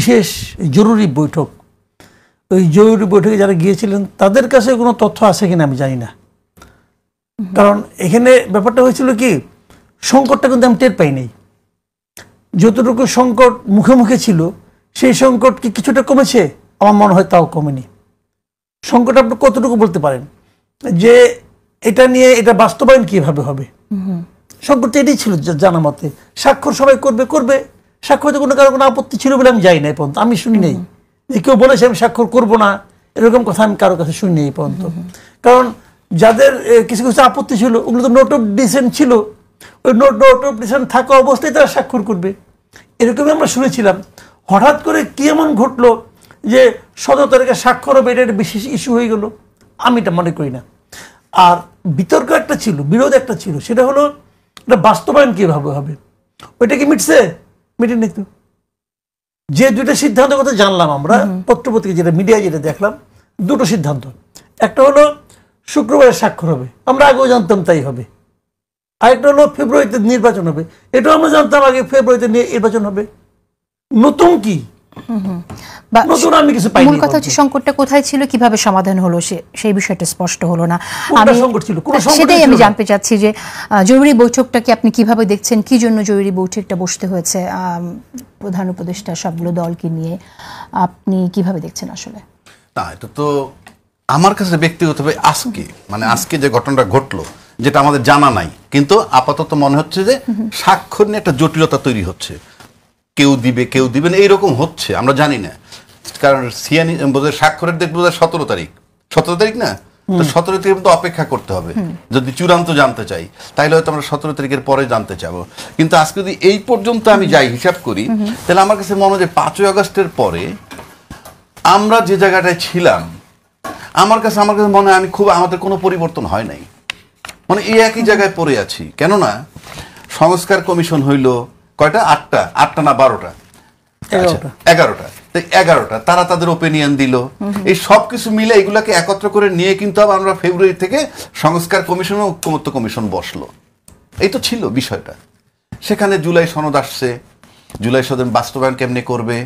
বিশেষ জরুরি বৈঠক, ওই জরুরি বৈঠকে যারা গিয়েছিলেন তাদের কাছে কোনো তথ্য আছে কিনা আমি জানি না। কারণ এখানে ব্যাপারটা হয়েছিল কি, সংকটটা কিন্তু আমি টের পাইনি। যতটুকু সংকট মুখে মুখে ছিল সেই সংকট কি কিছুটা কমেছে? আমার মনে হয় তাও কমেনি। সংকট আপনি কতটুকু বলতে পারেন যে এটা নিয়ে এটা বাস্তবায়ন কিভাবে হবে? সংকট এটাই ছিল জানা মতে, স্বাক্ষর সবাই করবে করবে, স্বাক্ষর কোনো কারো কোনো আপত্তি ছিল বলে আমি যাই না এই পর্যন্ত, আমি শুনি নেই যে কেউ বলেছে আমি স্বাক্ষর করবো না, এরকম কথা আমি কারো কাছে শুনি নেই এই পর্যন্ত। কারণ যাদের কিছু কিছু আপত্তি ছিল ওগুলো তো নোট অফ ডিসেন্ট ছিল, ওই নোট অফ ডিসেন্ট থাকা অবস্থায় তারা স্বাক্ষর করবে, এরকমই আমরা শুনেছিলাম। হঠাৎ করে কি এমন ঘটলো যে 17 তারিখে স্বাক্ষর হবে, এটা একটা বিশেষ ইস্যু হয়ে গেল? আমি এটা মনে করি না। আর বিতর্ক একটা ছিল, বিরোধ একটা ছিল, সেটা হলো এটা বাস্তবায়ন কিভাবে হবে। ওইটা কি মিটছে? মিটেনি তো। যে দুইটা সিদ্ধান্তের কথা জানলাম আমরা পত্রপত্রিকা, যেটা মিডিয়ায় যেটা দেখলাম, দুটো সিদ্ধান্ত। একটা হলো শুক্রবারে স্বাক্ষর হবে, আমরা আগেও জানতাম তাই হবে। আরেকটা হলো ফেব্রুয়ারিতে নির্বাচন হবে, এটাও আমরা জানতাম আগে ফেব্রুয়ারিতে নির্বাচন হবে। নতুন কি? নতুন আমি কিছু পাইনি। মূল কথা হচ্ছে সংকটটা কোথায় ছিল, কিভাবে সমাধান হলো সেই বিষয়টা স্পষ্ট হলো না। সেটাই আমি জানতে চাচ্ছি যে জরুরি বৈঠকটাকে আপনি কিভাবে দেখছেন, কি জন্য জরুরি বৈঠকটা বসতে হয়েছে প্রধান উপদেষ্টা সবগুলো দলকে নিয়ে, আপনি কিভাবে দেখছেন আসলে? না, এটা তো আমার কাছে ব্যক্তিগতভাবে আজকে যে ঘটনাটা ঘটলো, যেটা আমাদের জানা নাই, কিন্তু আপাতত মনে হচ্ছে যে স্বাক্ষর নিয়ে একটা জটিলতা তৈরি হচ্ছে। কেউ দিবে না এইরকম হচ্ছে, আমরা জানি না। কারণ সিয়ানি স্বাক্ষরের দেখবো 17 তারিখ না, তো 17 তারিখ কিন্তু অপেক্ষা করতে হবে যদি চূড়ান্ত জানতে চাই, তাইলে হয়তো আমরা 17 তারিখের পরে জানতে চাবো। কিন্তু আজকে যদি এই পর্যন্ত আমি যাই হিসাব করি, তাহলে আমার কাছে মনে হয় যে 5ই আগস্টের পরে আমরা যে জায়গাটায় ছিলাম, আমার কাছে মনে হয় আমাদের কোনো পরিবর্তন হয় নাই, মানে এই একই জায়গায় পড়ে আছি। কেননা সংস্কার কমিশন হইল কয়টা? 8টা না 12টা? 11টা। তারা তাদের ওপিনিয়ন দিল, এই সব কিছু মিলে এগুলাকে একত্র করে নিয়ে কিন্তু আমরা ফেব্রুয়ারি থেকে সংস্কার কমিশন ও ঐকমত্য কমিশন বসলো। এই তো ছিল বিষয়টা। সেখানে জুলাই সনদ আসছে, জুলাই সনদ বাস্তবায়ন কেমনে করবে,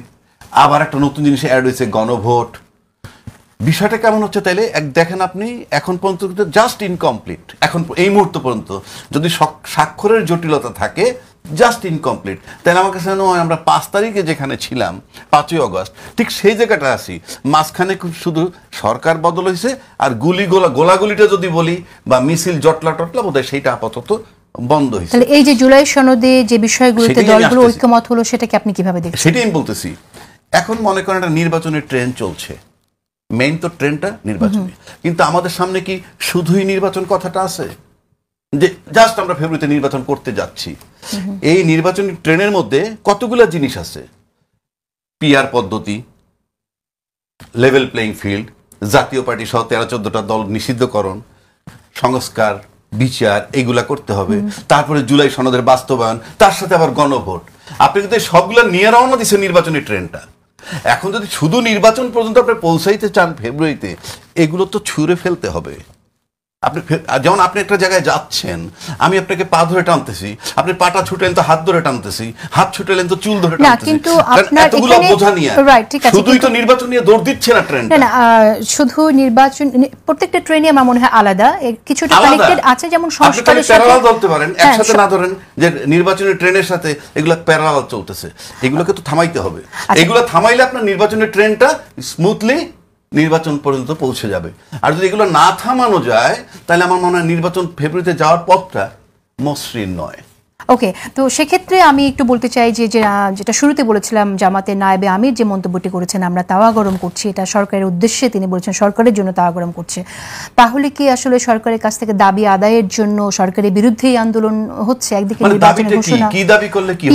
আবার একটা নতুন জিনিস অ্যাড হয়েছে, গণভোট। বিষয়টা কেমন হচ্ছে তাইলে দেখেন আপনি, এখন পর্যন্ত জাস্ট ইনকমপ্লিট। এখন এই মুহূর্ত পর্যন্ত যদি স্বাক্ষরের জটিলতা থাকে, জাস্ট ইনকমপ্লিট, তাহলে আমার কাছে মনে হয় আমরা 5 তারিখে যেখানে ছিলাম 5ই আগস্ট, ঠিক সেই জায়গাটা আছি। মাঝখানে শুধু সরকার বদল হয়েছে, আর গোলাগুলিটা যদি বলি বা মিছিল জটলা বোধহয় সেইটা আপাতত বন্ধ হয়েছে। তাহলে এই যে জুলাই সনদে যে বিষয়গুলোতে দলগুলো ঐক্যমত হলো, সেটাকে আপনি কিভাবে দেখছেন? সেটাই আমি বলতেছি। এখন মনে করেন একটা নির্বাচনের ট্রেন চলছে, মেইন তো ট্রেনটা নির্বাচনী, কিন্তু আমাদের সামনে কি শুধুই নির্বাচন কথাটা আছে যে জাস্ট আমরা ফেব্রুয়ারিতে নির্বাচন করতে যাচ্ছি? এই নির্বাচনী ট্রেনের মধ্যে কতগুলো জিনিস আছে। পিআর পদ্ধতি, লেভেল প্লেইং ফিল্ড, জাতীয় পার্টি সহ 13-14টা দল নিষিদ্ধকরণ, সংস্কার, বিচার, এইগুলা করতে হবে। তারপরে জুলাই সনদের বাস্তবায়ন, তার সাথে আবার গণভোট। আপনি কিন্তু সবগুলো নিয়ে রওনা দিচ্ছে নির্বাচনী ট্রেনটা। এখন যদি শুধু নির্বাচন পর্যন্ত আপনি পৌঁছাইতে চান ফেব্রুয়ারিতে, এগুলো তো ছুঁড়ে ফেলতে হবে। যেমন আপনি একটা জায়গায় যাচ্ছেন, আমি আপনাকে পা ধরে টানতেছি, আপনি পাটা ছুটেলেন তো হাত ধরে টানতেছি, হাত ছুটেলেন তো চুল ধরে টানতেছি। কিন্তু এতগুলো বোঝা নিয়ে শুধুই তো নির্বাচন নিয়ে দৌড় দিচ্ছে না ট্রেন। না, শুধু নির্বাচন, প্রত্যেকটা ট্রেনই আমার মনে হয় আলাদা, কিছুটা কানেক্টেড আছে। যেমন সংস্কারের সাথে প্যারালাল ধরতে পারেন, একসাথে না ধরেন যে নির্বাচনের ট্রেনের সাথে এগুলো প্যারালাল চলতেছে। এগুলোকে তো থামাইতে হবে। এগুলো থামাইলে আপনার নির্বাচনের ট্রেনটা স্মুথলি নির্বাচন পর্যন্ত পৌঁছে যাবে। আর যদি এগুলো না থামানো যায়, তাহলে আমার মনে হয় নির্বাচন ফেব্রুয়ারিতে যাওয়ার পথটা মসৃণ নয়। ওকে, তো সেক্ষেত্রে আমি একটু বলতে চাই যে যেটা শুরুতে বলেছিলাম, জামাতের নায়েবে আমির যে মন্তব্যটি করেছেন, আমরা তাওয়া গরম করছি, এটা সরকারের উদ্দেশ্যে তিনি বলেছেন, সরকারের জন্য তাওয়া গরম করছে। তাহলে কি আসলে সরকারের কাছ থেকে দাবি আদায়ের জন্য সরকারের বিরুদ্ধেই আন্দোলন হচ্ছে? একদিকে নির্বাচনের ঘোষণা, কি দাবি করলে কি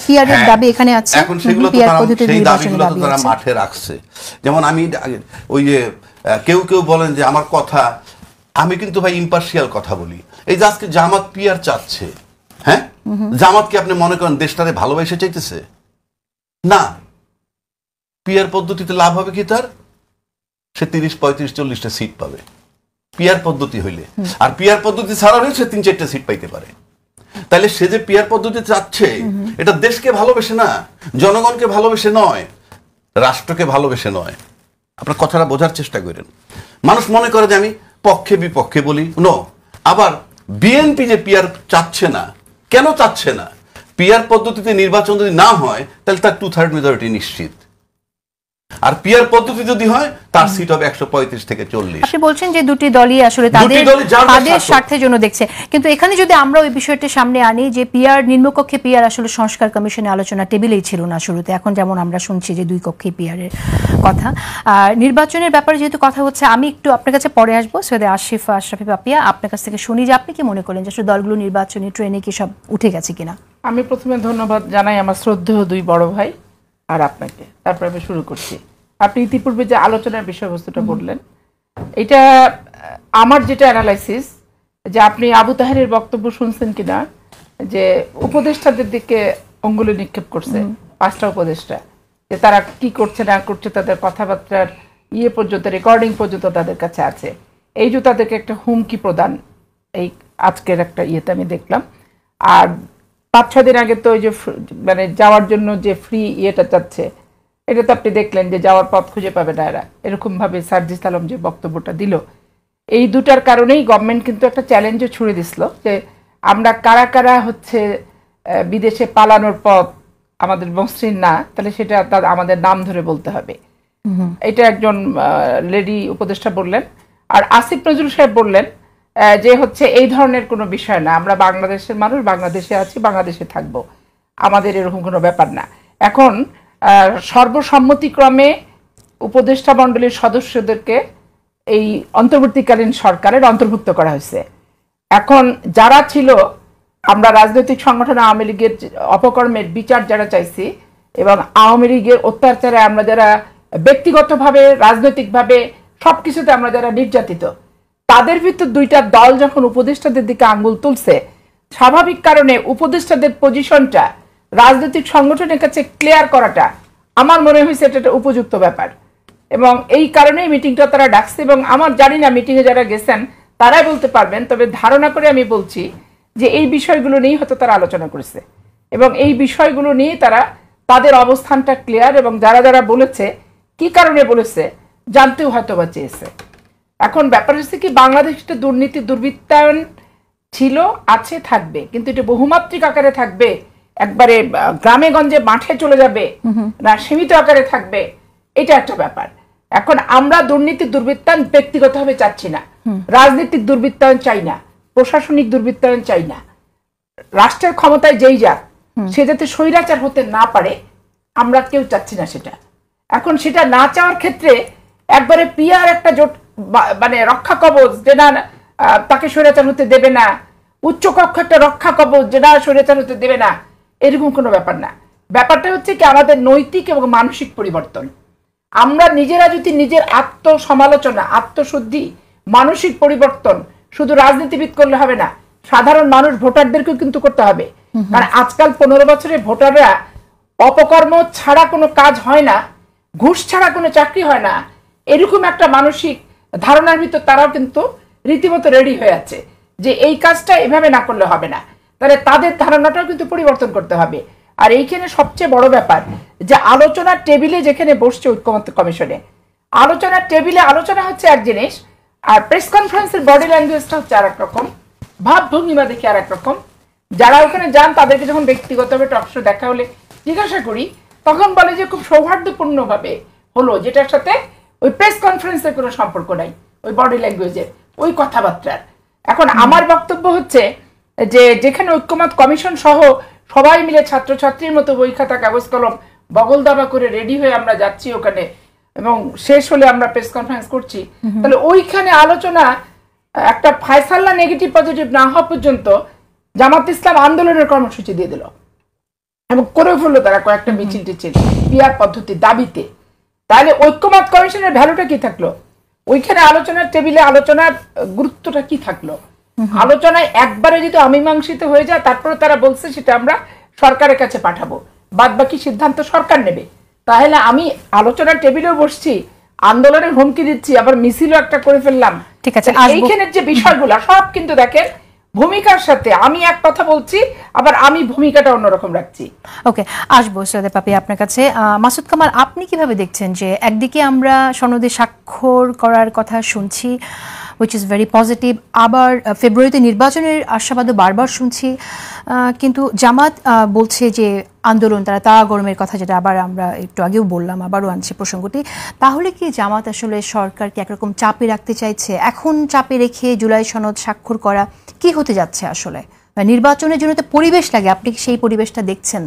পিআরের দাবি এখানে আছে, এখন সেগুলো তো তারা মাঠে রাখছে। যেমন আমি ওই যে কেউ বলেন যে আমার কথা, আমি কিন্তু ভাই ইম্পার্শিয়াল কথা বলি। এই যে আজকে জামাত পিআর চাচ্ছে, হ্যাঁ, জামাত কি আপনি মনে করেন দেশটারে ভালোবেসে চাইতেছে? না। পিআর পদ্ধতিতে লাভ হবে কি তার? সে 30, 35, 40টা সিট পাবে পিআর পদ্ধতি হইলে। আর পিআর পদ্ধতি ছাড়া হলে সে 3-4টা সিট পাইতে পারে। তাহলে সে যে পিআর পদ্ধতি চাচ্ছে, এটা দেশকে ভালোবেসে না, জনগণকে ভালোবেসে নয়। রাষ্ট্রকে ভালোবেসে নয়। আপনার কথাটা বোঝার চেষ্টা করেন। মানুষ মনে করে যে আমি পক্ষে বিপক্ষে বলি, নো। আবার বিএনপি যে পিআর চাচ্ছে না, কেন চাচ্ছে না? পিআর পদ্ধতিতে নির্বাচন যদি না হয় তাহলে তার 2/3 মেজরিটি নিশ্চিত, আর পিআর পদ্ধতি যদি হয় তার সিট হবে 135 থেকে 40। আপনি বলছেন যে দুটি দলই আসলে তাদের স্বার্থের জন্য দেখছে, কিন্তু এখানে যদি আমরা ওই বিষয়টি সামনে আনি যে পিআর নিম্নকক্ষে পিআর আসলে সংস্কার কমিশনে আলোচনা টেবিলেই ছিল না শুরুতে, এখন যেমন আমরা শুনছি যে 2 কক্ষে পিআর এর কথা। আর নির্বাচনের ব্যাপারে যেহেতু কথা হচ্ছে, আমি একটু আপনার কাছে পরে আসবো। সৈয়দ আশরাফি পাপিয়া, আপনার কাছ থেকে শুনি যে আপনি কি মনে করেন যে আসলে দলগুলো নির্বাচনী ট্রেনে কি সব উঠে গেছে কিনা? আমি প্রথমে ধন্যবাদ জানাই আমার শ্রদ্ধেয় 2 বড় ভাই আর আপনাকে। তারপর আমি শুরু করছি। আপনি ইতিপূর্বে যে আলোচনার বিষয়বস্তুটা বললেন, এটা আমার যেটা অ্যানালাইসিস, যে আপনি আবু তাহেরের বক্তব্য শুনছেন কিনা, যে উপদেষ্টাদের দিকে অঙ্গুলি নিক্ষেপ করছে 5টা উপদেষ্টা, যে তারা কি করছে না করছে, তাদের কথাবার্তার পর্যন্ত রেকর্ডিং পর্যন্ত তাদের কাছে আছে। এই যে তাদেরকে একটা হুমকি প্রদান, এই আজকের একটা আমি দেখলাম। আর 5-6 দিন আগে তো ওই যে মানে যাওয়ার জন্য যে ফ্রি চাচ্ছে, এটা তো আপনি দেখলেন যে যাওয়ার পথ খুঁজে পাবে না এরা, এরকম ভাবে সার্জিস আলম যে বক্তব্যটা দিল। এই দুটার কারণেই গভর্নমেন্ট কিন্তু একটা চ্যালেঞ্জও ছুড়ে দিছিল যে আমরা কারা কারা হচ্ছে বিদেশে পালানোর পথ আমাদের মসৃণ না, তাহলে সেটা আমাদের নাম ধরে বলতে হবে। এটা একজন লেডি উপদেষ্টা বললেন। আর আসিফ নজরুল সাহেব বললেন যে হচ্ছে এই ধরনের কোনো বিষয় না, আমরা বাংলাদেশের মানুষ, বাংলাদেশে আছি, বাংলাদেশে থাকবো, আমাদের এরকম কোনো ব্যাপার না। এখন সর্বসম্মতিক্রমে উপদেষ্টা মণ্ডলীর সদস্যদেরকে এই অন্তর্বর্তীকালীন সরকারের অন্তর্ভুক্ত করা হয়েছে। এখন যারা ছিল, আমরা রাজনৈতিক সংগঠন আওয়ামী লীগের অপকর্মের বিচার যারা চাইছি, এবং আওয়ামী লীগের অত্যাচারে আমরা যারা ব্যক্তিগতভাবে রাজনৈতিকভাবে সবকিছুতে আমরা যারা নির্যাতিত, তাদের ভিতর 2টা দল যখন উপদেষ্টাদের দিকে আঙ্গুল তুলছে, স্বাভাবিক কারণে উপদেষ্টাদের পজিশনটা রাজনৈতিক সংগঠনের কাছে ক্লিয়ার করাটা আমার মনে হয়েছে এটা একটা উপযুক্ত ব্যাপার। এবং এই কারণেই মিটিংটা তারা ডাকছে। এবং আমার জানি না মিটিংয়ে যারা গেছেন তারাই বলতে পারবেন, তবে ধারণা করে আমি বলছি যে এই বিষয়গুলো নিয়েই হয়তো তারা আলোচনা করেছে, এবং এই বিষয়গুলো নিয়ে তারা তাদের অবস্থানটা ক্লিয়ার, এবং যারা যারা বলেছে কি কারণে বলেছে জানতেও হয়তো বা চেয়েছে। এখন ব্যাপার হচ্ছে কি, বাংলাদেশে দুর্নীতি দুর্বৃত্তায়ন ছিল, আছে, থাকবে, কিন্তু এটা বহুমাত্রিক আকারে থাকবে, একবারে গ্রামে গঞ্জে মাঠে চলে যাবে না সীমিত আকারে থাকবে, এটা একটা ব্যাপার। এখন আমরা দুর্নীতি দুর্বৃত্তায়ন ব্যক্তিগতভাবে চাচ্ছি না, রাজনৈতিক দুর্বৃত্তায়ন চাই না, প্রশাসনিক দুর্বৃত্তায়ন চাই না। রাষ্ট্রের ক্ষমতায় যেই যাক, সে যাতে স্বৈরাচার হতে না পারে আমরা কেউ চাচ্ছি না সেটা। এখন সেটা না চাওয়ার ক্ষেত্রে একবারে পিআর একটা জোট মানে রক্ষা কবচ, যে না তাকে স্বৈরাচার হতে দেবে না, উচ্চকক্ষ একটা রক্ষা কবচ যে না স্বৈরাচার হতে দেবে না, এরকম কোনো ব্যাপার না। ব্যাপারটা হচ্ছে কি, আমাদের নৈতিক এবং মানসিক পরিবর্তন। আমরা নিজেরা যদি নিজের আত্মসমালোচনা, আত্মশুদ্ধি, মানসিক পরিবর্তন শুধু রাজনীতিবিদ করলে হবে না, সাধারণ মানুষ ভোটারদেরকেও কিন্তু করতে হবে। কারণ আজকাল 15 বছরের ভোটাররা অপকর্ম ছাড়া কোনো কাজ হয় না, ঘুষ ছাড়া কোনো চাকরি হয় না, এরকম একটা মানসিক ধারণার ভিতর তারাও কিন্তু রীতিমতো রেডি হয়ে আছে যে এই কাজটা এভাবে না করলে হবে না। তাহলে তাদের ধারণাটাও কিন্তু পরিবর্তন করতে হবে। আর এইখানে সবচেয়ে বড় ব্যাপার যে আলোচনার টেবিলে যেখানে বসছে ঐক্যমত্য কমিশনে, আলোচনার টেবিলে আলোচনা হচ্ছে এক জিনিস, আর প্রেস কনফারেন্সের বডি ল্যাঙ্গুয়েজটা হচ্ছে আর এক রকম, ভাবভঙ্গিমা দেখে আর এক রকম। যারা ওখানে যান তাদেরকে যখন ব্যক্তিগতভাবে টকশো দেখা হলে জিজ্ঞাসা করি, তখন বলে যে খুব সৌহার্দ্যপূর্ণ ভাবে হলো, যেটার সাথে ওই প্রেস কনফারেন্সের কোনো সম্পর্ক নাই, ওই বডি ল্যাঙ্গুয়েজের, ওই কথাবার্তার। এখন আমার বক্তব্য হচ্ছে যে যেখানে ঐক্যমত কমিশন সহ সবাই মিলে ছাত্রছাত্রীর মতো বই খাতা কাগজ কলম বগল দাবা করে রেডি হয়ে আমরা যাচ্ছি ওখানে, এবং শেষ হলে আমরা প্রেস কনফারেন্স করছি, তাহলে ওইখানে আলোচনা একটা ফায়সালা নেগেটিভ পজিটিভ না হওয়া পর্যন্ত জামাত ইসলাম আন্দোলনের কর্মসূচি দিয়ে দিল এবং করে ফেললো তারা কয়েকটা মিছিল টিছিল পিআর পদ্ধতির দাবিতে। তাহলে ঐক্যমত কমিশনের ভ্যালুটা কি থাকলো? ওইখানে আলোচনার টেবিলে আলোচনার গুরুত্বটা কি থাকলো? আলোচনায় একবারে যদি অমীমাংসিত হয়ে যায়, তারপরে তারা বলছে সেটা আমরা সরকারের কাছে পাঠাবো, বাদ বাকি সিদ্ধান্ত সরকার নেবে। তাহলে আমি আলোচনার টেবিলেও বসছি, আন্দোলনের হুমকি দিচ্ছি, আবার মিছিলও একটা করে ফেললাম। ঠিক আছে, এইখানের যে বিষয়গুলো সব কিন্তু দেখেন ভূমিকার সাথে আমি এক কথা বলছি, আবার আমি ভূমিকাটা অন্যরকম রাখছি। ওকে, আসবো সৈয়দা পাপি আপনার কাছে। মাসুদ কামাল, আপনি কিভাবে দেখছেন যে একদিকে আমরা সনদে স্বাক্ষর করার কথা শুনছি, which is very positive, আবার ফেব্রুয়ারিতে নির্বাচনের আশাবাদও বারবার শুনছি, কিন্তু জামাত বলছে যে আন্দোলন, তারা গরমের কথা, যেটা আবার আমরা একটু আগেও বললাম, আবারও আনছি প্রসঙ্গটি। তাহলে কি জামাত আসলে সরকারকে একরকম চাপে রাখতে চাইছে? এখন চাপে রেখে জুলাই সনদ স্বাক্ষর করা কি হতে যাচ্ছে আসলে? নির্বাচনের জন্য তো পরিবেশ লাগে, আপনি কি সেই পরিবেশটা দেখছেন?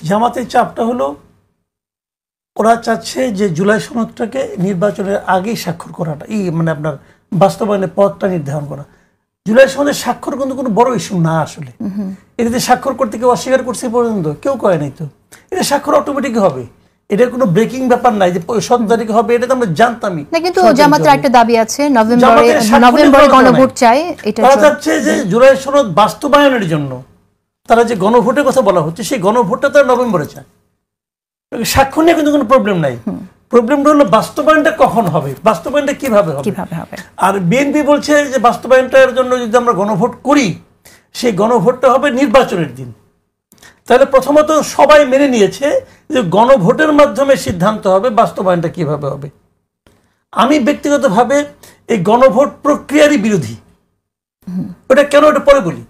জামাতের চাপটা হলো ওরা চাচ্ছে যে জুলাই সনদটাকে নির্বাচনের আগেই স্বাক্ষর করাটা, মানে আপনার বাস্তবায়নের পথটা নির্ধারণ করা। জুলাই সনদের স্বাক্ষর কিন্তু কোনো বড় ইস্যু না আসলে। এটাতে স্বাক্ষর করতে কেউ অস্বীকার করছে পর্যন্ত কেউ কয় নাই তো। এটা স্বাক্ষর অটোমেটিক হবে, এটা কোনো ব্রেকিং ব্যাপার নাই যে 7 তারিখে হবে, এটা তো আমরা জানতামই না। কিন্তু জামাতের একটা দাবি আছে, নভেম্বরে গণভোট চাই। এটা তারা চাচ্ছে যে জুলাই সনদ বাস্তবায়নের জন্য তারা যে গণভোটের কথা বলা হচ্ছে, সেই গণভোটটা তারা নভেম্বরে চায়। স্বাক্ষর নিয়ে কিন্তু কোনো প্রবলেম নাই, প্রবলেমটা হলো বাস্তবায়নটা কখন হবে, বাস্তবায়নটা কিভাবে হবে। আর বিএনপি বলছে যে বাস্তবায়নটার জন্য যদি আমরা গণভোট করি, সেই গণভোটটা হবে নির্বাচনের দিন। তাহলে প্রথমত সবাই মেনে নিয়েছে যে গণভোটের মাধ্যমে সিদ্ধান্ত হবে বাস্তবায়নটা কিভাবে হবে। আমি ব্যক্তিগতভাবে এই গণভোট প্রক্রিয়ারই বিরোধী। ওটা কেন, ওটা পরে বলি।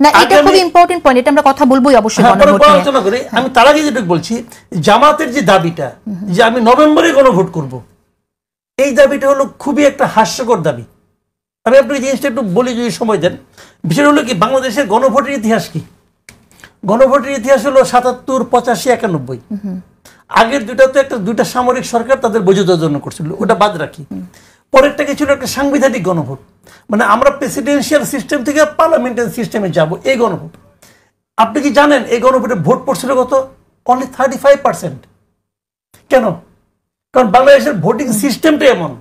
না, এটা খুব ইম্পর্টেন্ট পয়েন্ট, এটা আমরা কথা বলবোই অবশ্যই গণভোট নিয়ে আলোচনা করি। আমি তার আগে যেটা বলছি, জামাতের যে দাবিটা যে আমি নভেম্বরে গণভোট করব, এই দাবিটা হলো খুবই একটা হাস্যকর দাবি। আমি আপনাকে জিনিসটা একটু বলি যদি সময় দেন। বিষয় হলো কি, বাংলাদেশের গণভোটের ইতিহাস কি? গণভোটের ইতিহাস হলো 77, 85, 91। আগের দুইটা সামরিক সরকার তাদের বৈধতার জন্য করছিল, ওটা বাদ রাখি। পরেরটা কি ছিল? একটা সাংবিধানিক গণভোট, মানে আমরা প্রেসিডেন্সিয়াল সিস্টেম থেকে পার্লামেন্টারি সিস্টেমে যাব, এই গণভোট। আপনি কি জানেন এই গণভোটে ভোট পড়ছিল কত? অনলি 35%। কেন? কারণ বাংলাদেশের ভোটিং সিস্টেমটা এমন,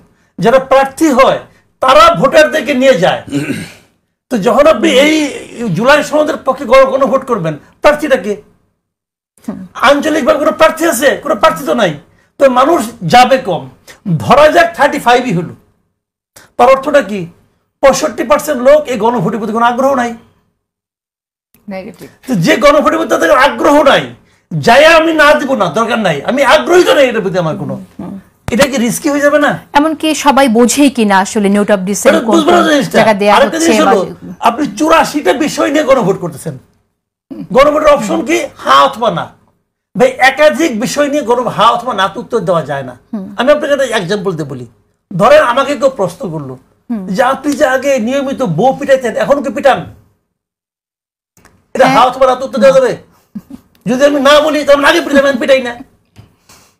যারা প্রার্থী হয় তারা ভোটারদেরকে নিয়ে যায়। তো যখন আপনি এই জুলাই সনদের পক্ষে গণভোট করবেন, প্রার্থীটাকে আঞ্চলিকভাবে কোনো প্রার্থী আছে? কোনো প্রার্থী তো নাই। তো মানুষ যাবে কম, ধরা যাক 35ই হলো। তার অর্থটা কি? 65% লোক এই গণভোটের প্রতি কোনো আগ্রহ নাই। যে গণভোটের প্রতি তাদের আগ্রহ নাই, যাই আমি না দিব না, দরকার নাই, আমি আগ্রহী তো নাই এটার প্রতি আমার কোনো। এটা কি রিস্কি হয়ে যাবে না? এমনকি সবাই বোঝেই কিনা আসলে নোট অফ ডিসেন্ট জায়গা দেয়া হচ্ছে। আপনি 84টা বিষয় নিয়ে গণভোট করতেছেন। গণভোটের অপশন কি? হ্যাঁ অথবা না। ভাই, একাধিক বিষয় নিয়ে হ্যাঁ অথবা না উত্তর দেওয়া যায় না। আমি আপনাকে একটা এক্সাম্পল দিয়ে বলি। ধরেন আমাকে কেউ প্রশ্ন করলো যে আপনি যে আগে নিয়মিত বউ পিটাইতেন, এখন কি পিটান? এটা হ্যাঁ অথবা না উত্তর দেওয়া যাবে? যদি আমি না বলি তাহলে আগে পিটাই, আমি পিটাই না।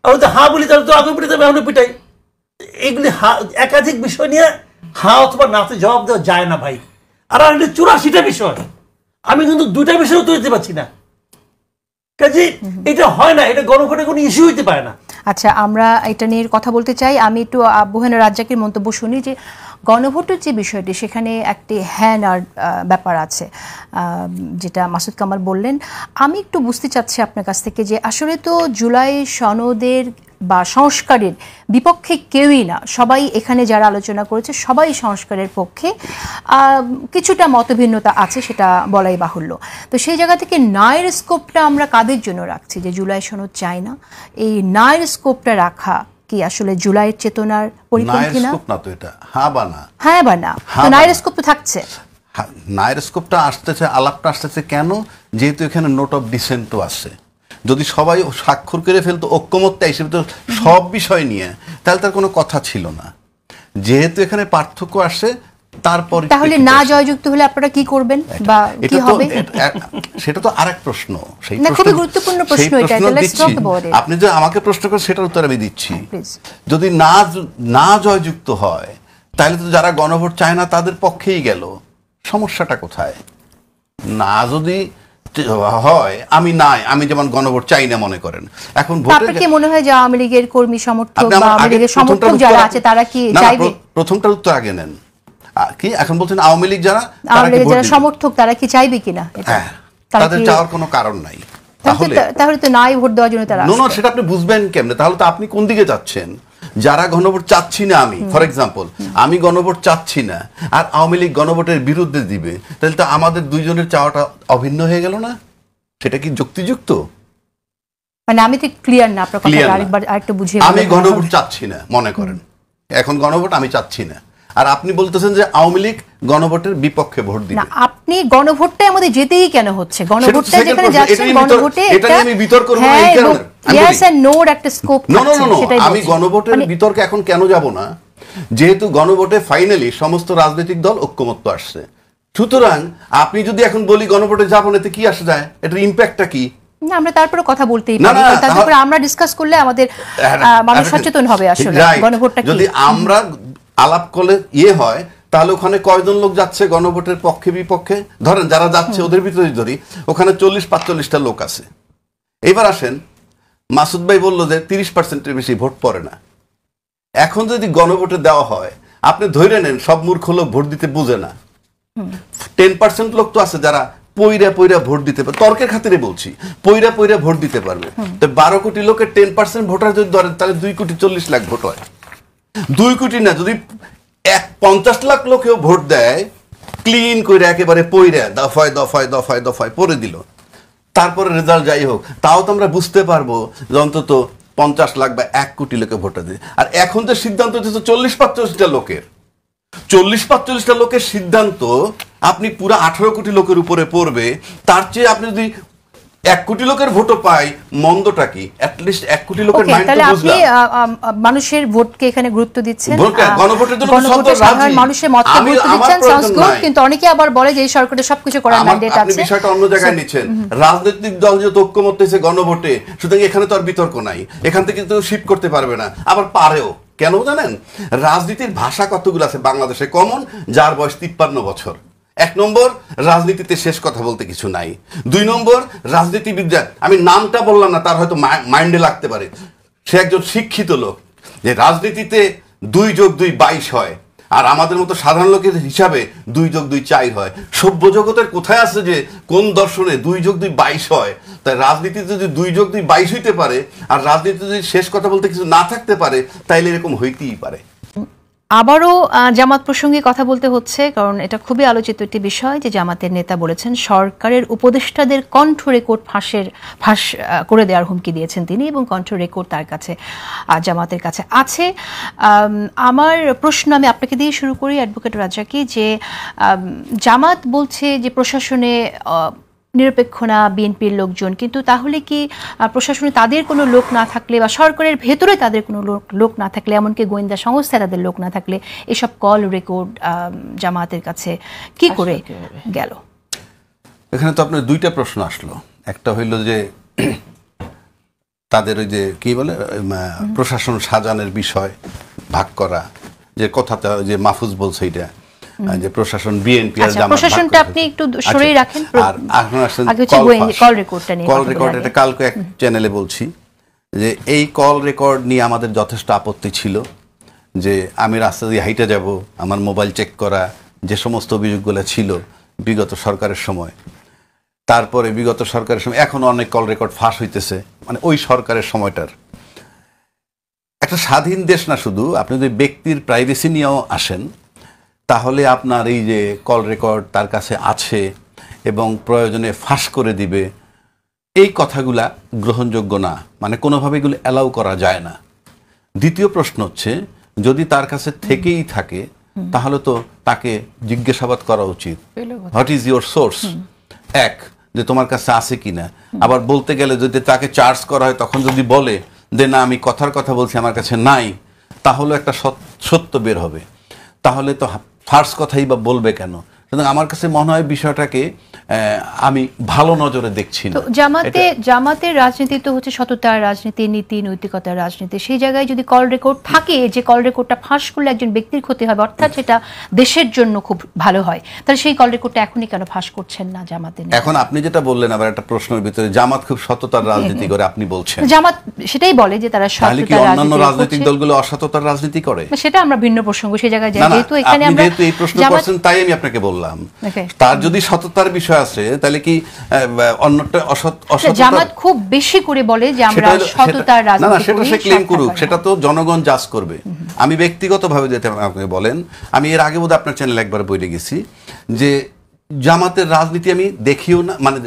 আর যদি হ্যাঁ বলি তাহলে তো আগে পিটাই, এখনো পিটাই। এগুলি একাধিক বিষয় নিয়ে হ্যাঁ অথবা নাতে জবাব দেওয়া যায় না ভাই। আর 84টা বিষয়, আমি কিন্তু 2টা বিষয় উত্তর দিতে পারছি না। কাজে এটা হয় না, এটা গণভোটে কোনো ইস্যু হইতে পারে না। আচ্ছা, আমরা এটা নিয়ে কথা বলতে চাই। আমি একটু আবুহেনা রাজ্জাকের মন্তব্য শুনি যে গণভোটের যে বিষয়টি, সেখানে একটি হ্যান আর ব্যাপার আছে, যেটা মাসুদ কামাল বললেন। আমি একটু বুঝতে চাচ্ছি আপনার কাছ থেকে যে আসলে তো জুলাই সনদের বা সংস্কারের বিপক্ষে কেউই না, সবাই এখানে যারা আলোচনা করেছে সবাই সংস্কারের পক্ষে। কিছুটা মতভিন্নতা আছে, সেটা বলাই বাহুল্য। তো সেই জায়গা থেকে ন্যায়ের স্কোপটা আমরা কাদের জন্য রাখছি যে জুলাই সনদ চাই না? এই ন্যায়ের স্কোপটা রাখা কি আসলে জুলাইয়ের চেতনার পরিপন্থী না? তো এটা হ্যাঁ বা না, হ্যাঁ বা না, ন্যায়ের স্কোপ তো থাকছে। ন্যায়ের স্কোপটা আসতেছে, আলাপটা আসতেছে কেন? যেহেতু এখানে নোট অফ ডিসেন্টও আছে। যদি সবাই স্বাক্ষর করে ফেলতো ঐক্যমত্যে হিসেবে তো সব বিষয় নিয়ে, তাহলে তার কোনো কথা ছিল না। যেহেতু এখানে পার্থক্য আসে, তারপরে তাহলে না জয়যুক্ত হলে আপনারা কি করবেন বা কি হবে? সেটা তো আরেক প্রশ্ন। সেই খুবই গুরুত্বপূর্ণ প্রশ্ন এটা। আপনি যে আমাকে প্রশ্ন করেন সেটার উত্তর আমি দিচ্ছি। যদি না জয়যুক্ত হয়, তাহলে তো যারা গণভোট চায় না তাদের পক্ষেই গেল। সমস্যাটা কোথায়? না যদি হয়, আমি যেমন গণভোট চাই না মনে করেন, এখন আপনার কি মনে হয় যে আওয়ামী লীগের কর্মী সমর্থক বা আওয়ামী লীগের সমর্থক যারা আছে তারা কি চাইবে? প্রথমটার উত্তর আগে নেন। কি এখন বলছেন আওয়ামী লীগ যারা সমর্থক তারা কি চাইবে কিনা? তাদের চাওয়ার কোনো কারণ নাই। তাহলে তো নাই ভোট দেওয়ার জন্য তারা সেটা আপনি বুঝবেন কেমনে? তাহলে তো আপনি কোন দিকে যাচ্ছেন? যারা গণভোট চাচ্ছি না, আমি ফর এক্সাম্পল আমি গণভোট চাচ্ছি না আর আওয়ামী লীগ গণভোটের বিরুদ্ধে দিবে, তাহলে তো আমাদের দুইজনের চাওয়াটা অভিন্ন হয়ে গেল না? সেটা কি যুক্তিযুক্ত? মানে আমি তো ক্লিয়ার না আপনার কথা, আরেকবার আরেকটু বুঝিয়ে আমি গণভোট চাচ্ছি না, মনে করেন এখন গণভোট আমি চাচ্ছি না, আর আপনি বলতেছেন যে আওয়ামী লীগ গণভোটের বিপক্ষে ভোট দিবে। না, আপনি গণভোটটাই আমাদের যেতেই কেন হচ্ছে? গণভোটটা যেখানে যাচ্ছেন, গণভোটে এটা নিয়ে আমি বিতর্ক করব না, এই কারণে ইয়েস এন্ড নো এর একটা স্কোপ আছে, সেটাই আমি গণভোটের বিতর্কে এখন কেন যাব না, যেহেতু গণভোটে ফাইনালি সমস্ত রাজনৈতিক দল ঐক্যমত্য আসছে। সুতরাং আপনি যদি এখন বলি গণভোটে যাব না, এতে কি আসে যায়? এটার ইম্প্যাক্টটা কি? না, আমরা তারপরে কথা বলতেই পারি, তারপরে আমরা ডিসকাস করলে আমাদের মানুষ সচেতন হবে আসলে গণভোটটা কি। যদি আমরা আলাপ করলে হয়, তাহলে ওখানে কয়জন লোক যাচ্ছে গণভোটের পক্ষে বিপক্ষে? ধরেন যারা যাচ্ছে ওদের ভিতরে ধরি, ওখানে 40-45টা লোক আছে। এবার আসেন, মাসুদ ভাই বললো যে 30%-এর বেশি ভোট পড়ে না। এখন যদি গণভোটে দেওয়া হয়, আপনি ধরে নেন সব মূর্খ লোক ভোট দিতে বুঝে না, 10% লোক তো আছে যারা পইরা পইরা ভোট দিতে পারবে, তর্কের খাতিরে বলছি, পইরা পইরা ভোট দিতে পারবে। তো 12 কোটি লোকের 10% ভোটার যদি ধরেন, তাহলে 2,40,00,000 ভোট হয়। 2 কোটি না, যদি 50 লাখ লোকেও ভোট দেয়, ক্লিন করে একেবারে পইরা দফায় দফায় দফায় দফায় পড়ে দিল, তারপরে রেজাল্ট যাই হোক, তাও তো আমরা বুঝতে পারবো যে অন্তত 50 লাখ বা 1 কোটি লোকে ভোটার দিবে। আর এখন যে সিদ্ধান্ত হচ্ছে 40-45টা লোকের, 40-45টা লোকের সিদ্ধান্ত আপনি পুরো 18 কোটি লোকের উপরে পড়বে। তার চেয়ে আপনি যদি 1 কোটি লোকের ভোটও পাই, মন্দটা কি? অ্যাটলিস্ট 1 কোটি লোকের মাইন্ড তো বুঝলাম। মানুষের ভোটকে এখানে গুরুত্ব দিচ্ছেন, গণভোটের জন্য সাধারণ মানুষের মতকে গুরুত্ব দিচ্ছেন, সাউন্ডস গুড। কিন্তু অনেকে আবার বলে যে এই সরকারের সবকিছু করার ম্যান্ডেট আছে। আপনি বিষয়টা অন্য জায়গায় নিচ্ছেন। রাজনৈতিক দল যে ঐক্যমত হয়েছে গণভোটে, সুতরাং এখানে তো আর বিতর্ক নাই, এখান থেকে তো শিফট করতে পারবে না। আবার পারেও কেন জানেন? রাজনীতির ভাষা কতগুলো আছে বাংলাদেশে কমন, যার বয়স 53 বছর। 1 নম্বর, রাজনীতিতে শেষ কথা বলতে কিছু নাই। 2 নম্বর, রাজনীতিবিদরা, আমি নামটা বললাম না, তার হয়তো মাইন্ডে লাগতে পারে, সে একজন শিক্ষিত লোক, যে রাজনীতিতে 2+2 22 হয়, আর আমাদের মতো সাধারণ লোকের হিসাবে 2+2 4 হয়। সভ্য জগতের কোথায় আছে যে কোন দর্শনে 2+2 22 হয়? তাই রাজনীতিতে যদি 2+2 22 হইতে পারে, আর রাজনীতিতে যদি শেষ কথা বলতে কিছু না থাকতে পারে, তাইলে এরকম হইতেই পারে। আবারও জামাত প্রসঙ্গে কথা বলতে হচ্ছে, কারণ এটা খুবই আলোচিত একটি বিষয় যে জামাতের নেতা বলেছেন সরকারের উপদেষ্টাদের কণ্ঠ রেকর্ড ফাঁস করে দেওয়ার হুমকি দিয়েছেন তিনি, এবং কণ্ঠ রেকর্ড তার কাছে, জামাতের কাছে আছে। আমার প্রশ্ন আমি আপনাকে দিয়ে শুরু করি, অ্যাডভোকেট রাজ্জাকী, যে জামাত বলছে যে প্রশাসনে নিরপেক্ষ না বিএনপির লোকজন, কিন্তু তাহলে কি প্রশাসনে তাদের কোনো লোক না থাকলে বা সরকারের ভেতরে তাদের কোনো লোক না থাকলে, এমনকি গোয়েন্দা সংস্থায় তাদের লোক না থাকলে, এসব কল রেকর্ড জামাতের কাছে কি করে গেল? এখানে তো আপনার 2টা প্রশ্ন আসলো। একটা হইল যে তাদের ওই যে কি বলে প্রশাসন সাজানোর বিষয় ভাগ করা, যে কথাটা যে মাহফুজ বলছে, এটা যে প্রশাসন বিএনপি আর জামাত, প্রশাসনটা আপনি একটু সরেই রাখেন। আর এখন আসলে কল রেকর্ডটা নিয়ে, কল রেকর্ড, এটা কালকে এক চ্যানেলে বলছি যে এই কল রেকর্ড নিয়ে আমাদের যথেষ্ট আপত্তি ছিল, যে আমি রাস্তা দিয়ে হাইটে যাব, আমার মোবাইল চেক করা, যে সমস্ত অভিযোগগুলো ছিল বিগত সরকারের সময়, তারপরে বিগত সরকারের সময় এখনো অনেক কল রেকর্ড ফাঁস হইতেছে, মানে ওই সরকারের সময়টার। একটা স্বাধীন দেশ না শুধু, আপনি যদি ব্যক্তির প্রাইভেসি নিয়েও আসেন, তাহলে আপনার এই যে কল রেকর্ড তার কাছে আছে এবং প্রয়োজনে ফাঁস করে দিবে, এই কথাগুলা গ্রহণযোগ্য না, মানে কোনোভাবে এগুলো অ্যালাউ করা যায় না। দ্বিতীয় প্রশ্ন হচ্ছে, যদি তার কাছে থেকেই থাকে, তাহলে তো তাকে জিজ্ঞাসাবাদ করা উচিত, হোয়াট ইজ ইউর সোর্স, এক, যে তোমার কাছে আছে কিনা। আবার বলতে গেলে যদি তাকে চার্জ করা হয়, তখন যদি বলে যে না আমি কথার কথা বলছি, আমার কাছে নাই, তাহলে একটা সত্য বের হবে। তাহলে তো ফার্স্ট কথাই বা বলবে কেন? সুতরাং আমার কাছে মনে হয় বিষয়টাকে আমি ভালো নজরে দেখছি না। জামাতের রাজনীতি তো হচ্ছে সততার রাজনীতি, নীতি নৈতিকতার রাজনীতি। সেই জায়গায় যদি কল রেকর্ড থাকে, যে কল রেকর্ডটা ফাঁস করলে একজন ব্যক্তির ক্ষতি হবে, অর্থাৎ সেটা দেশের জন্য খুব ভালো হয়, তাহলে সেই কল রেকর্ডটা এখনই কেন ফাঁস করছেন না জামাতের? এখন আপনি যেটা বললেন আবার একটা প্রশ্নের ভিতরে, জামাত খুব সততার রাজনীতি করে, আপনি বলছেন জামাত সেটাই বলে যে তারা সততার অন্যান্য রাজনৈতিক দলগুলো অসততার রাজনীতি করে, সেটা আমরা ভিন্ন প্রসঙ্গ, সেই জায়গায় যেহেতু এখানে আমরা যেহেতু এই প্রশ্ন করছেন, তাই আমি আপনাকে বললাম বললাম, Okay. তার যদি সততার বিষয় আছে তাহলে কি অন্যটা অসততা? জামাত খুব বেশি করে বলে যে আমরা সততার না রাজনীতি সেটা করি, সে ক্লেম সৎ করুক, থাকার। সেটা তো জনগণ জাজ করবে। আমি ব্যক্তিগতভাবে যেটা আপনি বলেন, আমি এর আগে বোধহয় আপনার চ্যানেলে একবার বলে গেছি যে জামাতের রাজনীতি আমি দেখিও না, মানে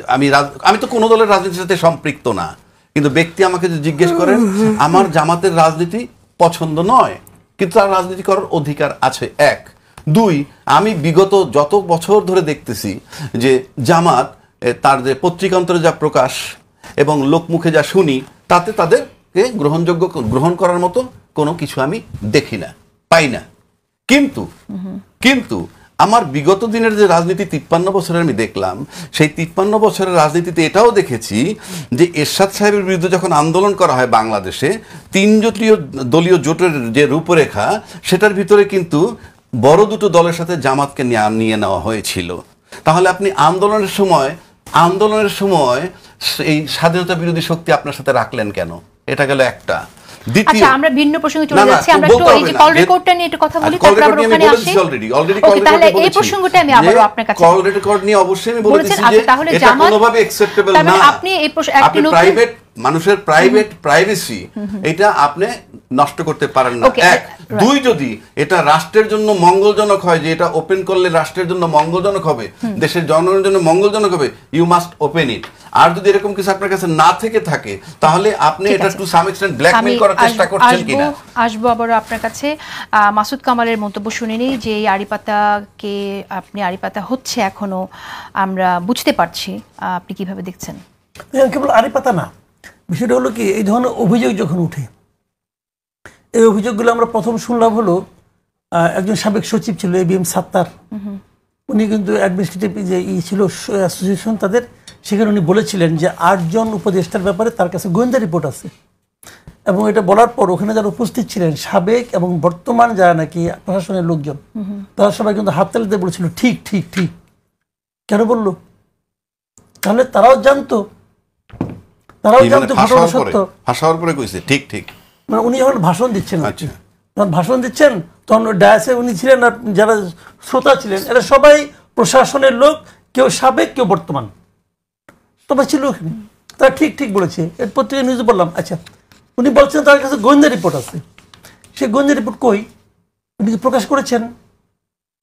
আমি তো কোনো দলের রাজনীতির সাথে সম্পৃক্ত না, কিন্তু ব্যক্তি আমাকে যদি জিজ্ঞেস করেন আমার জামাতের রাজনীতি পছন্দ নয়, কিন্তু তার রাজনীতি করার অধিকার আছে। এক, দুই, আমি বিগত যত বছর ধরে দেখতেছি যে জামাত তার যে পত্রিকান্তরে যা প্রকাশ এবং লোকমুখে যা শুনি, তাতে তাদেরকে গ্রহণ করার মতো কোনো কিছু আমি দেখি না, পাই না। কিন্তু আমার বিগত দিনের যে রাজনীতি 53 বছরের আমি দেখলাম, সেই 53 বছরের রাজনীতিতে এটাও দেখেছি যে এরশাদ সাহেবের বিরুদ্ধে যখন আন্দোলন করা হয় বাংলাদেশে, 3 দলীয় জোটের যে রূপরেখা, সেটার ভিতরে কিন্তু বড় দুটো দলের সাথে জামাতকে নিয়ে নেওয়া হয়েছিল। তাহলে আপনি আন্দোলনের সময় এই স্বাধীনতা বিরোধী শক্তি আপনার সাথে রাখলেন কেন? এটা গেল একটা। আচ্ছা, আমরা ভিন্ন প্রসঙ্গে চলে যাচ্ছি। আমরা একটু এই যে কল রেকর্ডটা নিয়ে একটু কথা বলি, তারপর আমরা ওখানে আসি। ওকে, তাহলে এই প্রসঙ্গটা আমি আবারও আপনার কাছে কল রেকর্ড নিয়ে অবশ্যই আমি বলেছি যে এটা কোনোভাবে অ্যাকসেপ্টেবল না। আপনি এই একটি প্রাইভেট মানুষের প্রাইভেসি এটা আপনি নষ্ট করতে পারেন না। এক, দুই, যদি এটা রাষ্ট্রের জন্য মঙ্গলজনক হয়, যে এটা ওপেন করলে রাষ্ট্রের জন্য মঙ্গলজনক হবে, দেশের জনগণের জন্য মঙ্গলজনক হবে, ইউ মাস্ট ওপেন ইট। আর যদি এরকম কিছু আপনার কাছে না থেকে থাকে, তাহলে আপনি এটা টু সাম এক্সটেন্ট ব্ল্যাকমেইল করার চেষ্টা করছেন কিনা। আসবো আবারও আপনার কাছে। মাসুদ কামালের মন্তব্য শুনেনি যে আড়িপাতাকে আপনি আড়িপাতা হচ্ছে এখনো আমরা বুঝতে পারছি, আপনি কিভাবে দেখছেন? কেবল আড়িপাতা না, বিষয়টা হলো কি, এই ধরনের অভিযোগ যখন উঠে, এই অভিযোগগুলো আমরা প্রথম শুনলাম হলো একজন সাবেক সচিব ছিল ABM সাত্তার, উনি কিন্তু অ্যাডমিনিস্ট্রেটিভ যে ছিল অ্যাসোসিয়েশন তাদের, সেখানে উনি বলেছিলেন যে 8 জন উপদেষ্টার ব্যাপারে তার কাছে গোয়েন্দা রিপোর্ট আছে। এবং এটা বলার পর ওখানে যারা উপস্থিত ছিলেন সাবেক এবং বর্তমান যারা নাকি প্রশাসনের লোকজন, তারা সবাই কিন্তু হাততালি দিয়ে বলেছিল ঠিক ঠিক ঠিক। কেন বললো? তাহলে তারাও জানতো ঘটনা সত্য। ভাষার পরে কইছে ঠিক ঠিক, মানে উনি যখন ভাষণ দিচ্ছেন, যখন ভাষণ দিচ্ছেন তখন ডায়াসে উনি ছিলেন আর যারা শ্রোতা ছিলেন এরা সবাই প্রশাসনের লোক, কেউ সাবেক কেউ বর্তমান, সবাই ছিল ওখানে। তারা ঠিক ঠিক বলেছে। এর পত্রিকা নিউজে বললাম। আচ্ছা, উনি বলছেন তার কাছে গোয়েন্দা রিপোর্ট আছে। সেই গোয়েন্দা রিপোর্ট কই? উনি কি প্রকাশ করেছেন?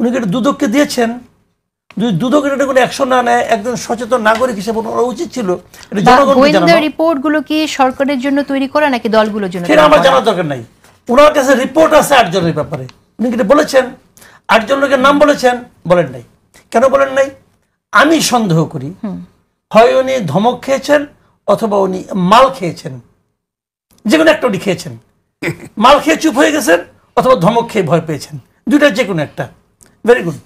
উনি কি এটা দুদককে দিয়েছেন? যদি দুদকের এটা কোনো অ্যাকশন না নেয়, একজন সচেতন নাগরিক হিসেবে ওরা উচিত ছিল এটা জনগণকে জানানো। গোয়েন্দা রিপোর্টগুলো কি সরকারের জন্য তৈরি করা নাকি দলগুলোর জন্য? সেটা আমার জানার দরকার নাই। ওনার কাছে রিপোর্ট আছে 8 জনের ব্যাপারে। উনি কি বলেছেন? 8 জন লোকের নাম বলেছেন? বলেন নাই। কেন বলেন নাই? আমি সন্দেহ করি হয় উনি ধমক খেয়েছেন অথবা উনি মাল খেয়েছেন, যে কোনো একটা উনি খেয়েছেন। মাল খেয়ে চুপ হয়ে গেছেন অথবা ধমক খেয়ে ভয় পেয়েছেন, দুইটা যে কোনো একটা। Very good.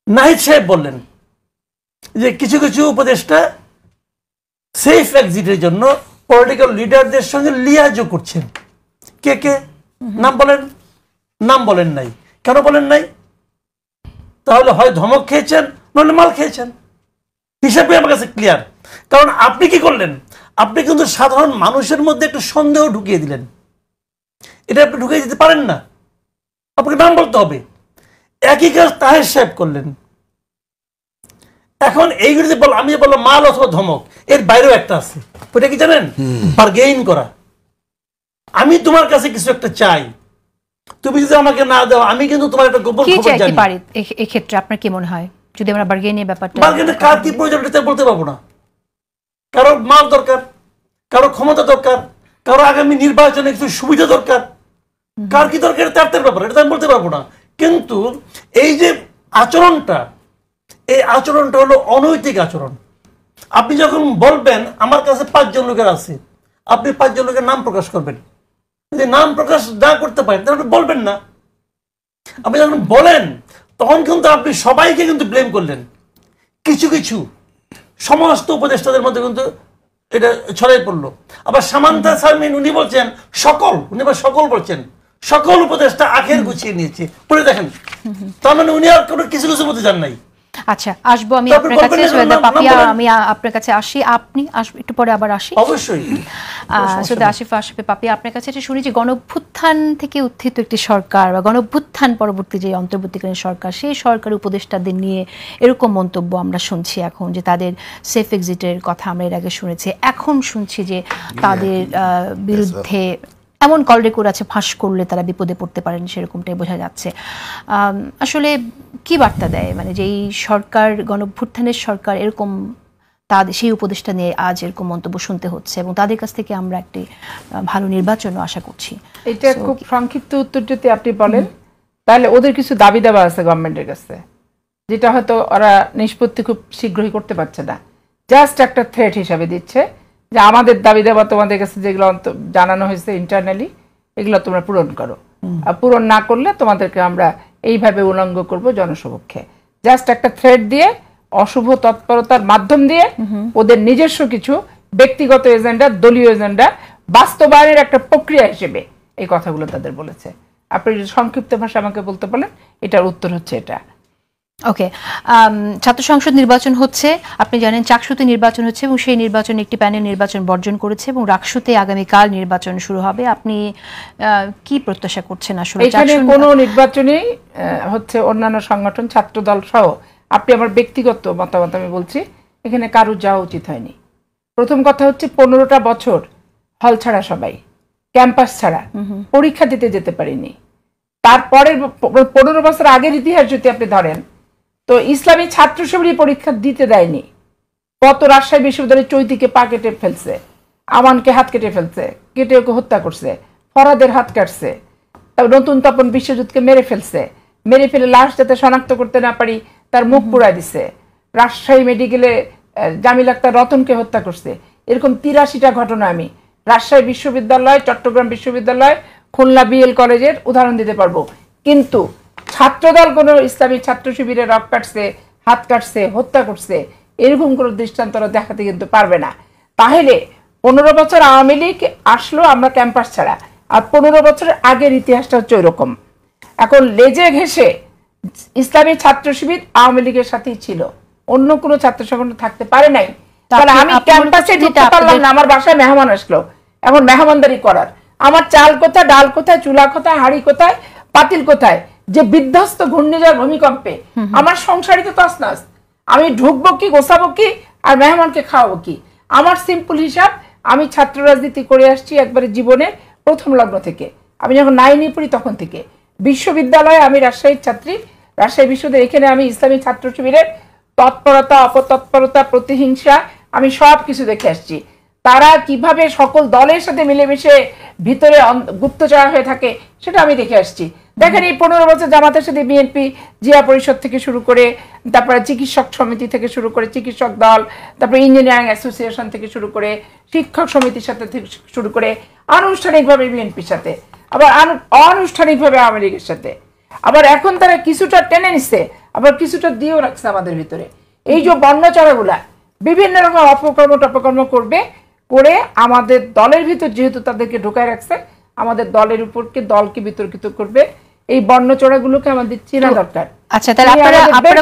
নাহিদ সাহেব বললেন যে কিছু কিছু উপদেষ্টা সেফ এক্সিটের জন্য পলিটিক্যাল লিডারদের সঙ্গে লিয়াজও করছেন। কে কে? নাম বলেন। নাম বলেন নাই। কেন বলেন নাই? তাহলে হয় ধমক খেয়েছেন নইলে মাল খেয়েছেন। হিসাবে আমার কাছে ক্লিয়ার। কারণ আপনি কি করলেন? আপনি কিন্তু সাধারণ মানুষের মধ্যে একটা সন্দেহ ঢুকিয়ে দিলেন। এটা আপনি ঢুকিয়ে দিতে পারেন না, আপনাকে নাম বলতে হবে। একই কাজ তাহের সাহেব করলেন। এখন এইগুলো যে আমি যে বললাম মাল অথবা ধমক, এর বাইরেও একটা আছে। ওটা কি জানেন? বার্গেইন করা। আমি তোমার কাছে কিছু একটা চাই, তুমি যদি আমাকে না দাও আমি কিন্তু তোমার একটা গোপন খবর জানি। এই ক্ষেত্রে আপনার কি মনে হয় যদি আমরা বার্গেইনের ব্যাপারটা? বার্গেইনের কার কি প্রয়োজন এটা বলতে পারবো না। কারো মাল দরকার, কারো ক্ষমতা দরকার, কারো আগামী নির্বাচনে কিছু সুবিধা দরকার, কার কি দরকার তার ব্যাপার, এটা আমি বলতে পারবো না। কিন্তু এই যে আচরণটা, এই আচরণটা হলো অনৈতিক আচরণ। আপনি যখন বলবেন আমার কাছে 5 জন লোকের আছে, আপনি 5 জন লোকের নাম প্রকাশ করবেন। যদি নাম প্রকাশ না করতে পারেন তাহলে বলবেন না। আপনি যখন বলেন তখন কিন্তু আপনি সবাইকে কিন্তু ব্লেম করলেন। কিছু কিছু সমস্ত উপদেষ্টাদের মধ্যে কিন্তু এটা ছড়াই পড়লো। আবার সামান্তা শারমিন উনি বলছেন সকল, উনি আবার সকল বলছেন, সকল উপদেষ্টা আখের গুছিয়ে নিয়েছে। পড়ে দেখেন, তার মানে উনি আর কোনো কিছু কিছু বলতে চান নাই। আচ্ছা, আসবো আমি আপনার কাছে, সোহেদা পাপিয়া, আমি আপনার কাছে আসি, আপনি আসবেন একটু পরে আবার আসি অবশ্যই। শ্রদ্ধা আসিফা পাপি, আপনার কাছে এটা শুনি যে গণঅভ্যুত্থান থেকে উত্থিত একটি সরকার বা গণঅভ্যুত্থান পরবর্তী যে অন্তর্বর্তীকালীন সরকার, সেই সরকারের উপদেষ্টাদের নিয়ে এরকম মন্তব্য আমরা শুনছি এখন, যে তাদের সেফ এক্সিটের কথা আমরা এর আগে শুনেছি, এখন শুনছি যে তাদের বিরুদ্ধে এমন কল রেকর্ড আছে ফাঁস করলে তারা বিপদে পড়তে পারেন, সেরকমটাই বোঝা যাচ্ছে। আসলে কি বার্তা দেয়, মানে যে এই সরকার, গণঅভ্যুত্থানের সরকার, এরকম তাদের সেই উপদেষ্টা নিয়ে আজ এরকম মন্তব্য শুনতে হচ্ছে, এবং তাদের কাছ থেকে আমরা একটি ভালো নির্বাচনও আশা করছি। এটা খুব সংক্ষিপ্ত উত্তর যদি আপনি বলেন, তাহলে ওদের কিছু দাবি দাবা আছে গভর্নমেন্টের কাছে, যেটা হয়তো ওরা নিষ্পত্তি খুব শীঘ্রই করতে পারছে না, জাস্ট একটা থ্রেট হিসাবে দিচ্ছে যে আমাদের দাবি দেওয়া তোমাদের কাছে যেগুলো জানানো হয়েছে ইন্টারনালি, এগুলো তোমরা পূরণ করো, আর পূরণ না করলে তোমাদেরকে আমরা এইভাবে উল্লঙ্ঘ করব জনসমক্ষে। জাস্ট একটা থ্রেট দিয়ে, অশুভ তৎপরতার মাধ্যম দিয়ে ওদের নিজস্ব কিছু ব্যক্তিগত এজেন্ডা, দলীয় এজেন্ডা বাস্তবায়নের একটা প্রক্রিয়া হিসেবে এই কথাগুলো তাদের বলেছে। আপনি যদি সংক্ষিপ্ত ভাষা আমাকে বলতে বলেন, এটার উত্তর হচ্ছে এটা। ওকে, ছাত্র সংসদ নির্বাচন হচ্ছে, আপনি জানেন চাকসুতে নির্বাচন হচ্ছে, এবং সেই নির্বাচন একটি প্যানেল নির্বাচন বর্জন করেছে, এবং রাকসুতে আগামীকাল নির্বাচন শুরু হবে। আপনি কি প্রত্যাশা করছেন আসলে? এখানে কোনো নির্বাচনই হচ্ছে অন্যান্য সংগঠন, ছাত্রদল সহ, আপনি আমার ব্যক্তিগত মতামত আমি বলছি, এখানে কারো যাওয়া উচিত হয়নি। প্রথম কথা হচ্ছে 15টা বছর হল ছাড়া, সবাই ক্যাম্পাস ছাড়া, পরীক্ষা দিতে যেতে পারিনি। তারপরের 15 বছর আগের ইতিহাস যদি আপনি ধরেন, তো ইসলামী ছাত্র শিবিরই পরীক্ষা দিতে দেয়নি। কত রাজশাহী বিশ্ববিদ্যালয়ের চৈতিকে পা কেটে ফেলছে, আমানকে হাত কেটে ফেলছে, কেটে ওকে হত্যা করছে, ফরাদের হাত কাটছে, নতুন তপন বিশ্বজিৎকে মেরে ফেলছে, মেরে ফেলে লাশ যাতে শনাক্ত করতে না পারি তার মুখ পুড়াই দিছে, রাজশাহী মেডিকেলে জামিল আক্তার রতনকে হত্যা করছে। এরকম 83টা ঘটনা আমি রাজশাহী বিশ্ববিদ্যালয়, চট্টগ্রাম বিশ্ববিদ্যালয়, খুলনা বিএল কলেজের উদাহরণ দিতে পারবো। কিন্তু ছাত্রদল কোনো ইসলামী ছাত্র শিবিরে রক কাটছে, হাত কাটছে, হত্যা করছে, এরকম কোনো দৃষ্টান্ত দেখাতে কিন্তু পারবে না। তাহলে 15 বছর আওয়ামী লীগ আসলো আমরা ক্যাম্পাস ছাড়া, আর 15 বছরের আগের ইতিহাসটা হচ্ছে ওইরকম। এখন লেজে ঘেঁষে ইসলামী ছাত্র শিবির আওয়ামী লীগের সাথেই ছিল, অন্য কোনো ছাত্র সংগঠন থাকতে পারে নাই। তাহলে আমি ক্যাম্পাসে ঢুকতে পারলাম না, আমার বাসায় মেহমান আসলো, এখন মেহমানদারি করার আমার চাল কোথায়, ডাল কোথায়, চুলা কোথায়, হাড়ি কোথায়, পাতিল কোথায়, যে বিধ্বস্ত ঘূর্ণিঝড় ভূমিকম্পে আমার সংসারই তো তছনছ। আমি ঢুকবো কি, গোছাবো কি, আর মেহমানকে খাওয়াবো কি? আমার সিম্পল হিসাব, আমি ছাত্র রাজনীতি করে আসছি একবারে জীবনের প্রথম লগ্ন থেকে। আমি যখন 9-এ পড়ি তখন থেকে বিশ্ববিদ্যালয়ে, আমি রাজশাহীর ছাত্রী, রাজশাহী বিশ্ববিদ্যালয়, এখানে আমি ইসলামী ছাত্র শিবিরের তৎপরতা, অপতৎপরতা, প্রতিহিংসা, আমি সব কিছু দেখে আসছি। তারা কিভাবে সকল দলের সাথে মিলেমিশে ভিতরে গুপ্তচর হয়ে থাকে সেটা আমি দেখে আসছি। দেখেন এই 15 বছর জামাতের সাথে বিএনপি, জিয়া পরিষদ থেকে শুরু করে, তারপরে চিকিৎসক সমিতি থেকে শুরু করে, চিকিৎসক দল, তারপরে ইঞ্জিনিয়ারিং অ্যাসোসিয়েশন থেকে শুরু করে, শিক্ষক সমিতির সাথে শুরু করে, আনুষ্ঠানিকভাবে বিএনপির সাথে, আবার অনানুষ্ঠানিকভাবে আওয়ামী লীগের সাথে, আবার এখন তারা কিছুটা টেনে নিচ্ছে, আবার কিছুটা দিয়েও রাখছে আমাদের ভিতরে। এই যে বর্ণচড়াগুলা বিভিন্ন রকম অপকর্ম করবে, করে আমাদের দলের ভিতর যেহেতু তাদেরকে ঢোকায় রাখছে, আমাদের দলের উপরকে, দলকে বিতর্কিত করবে। এই বর্ণচড়াগুলোকে আমাদের চেনা দরকার। আচ্ছা, তাহলে আপনারা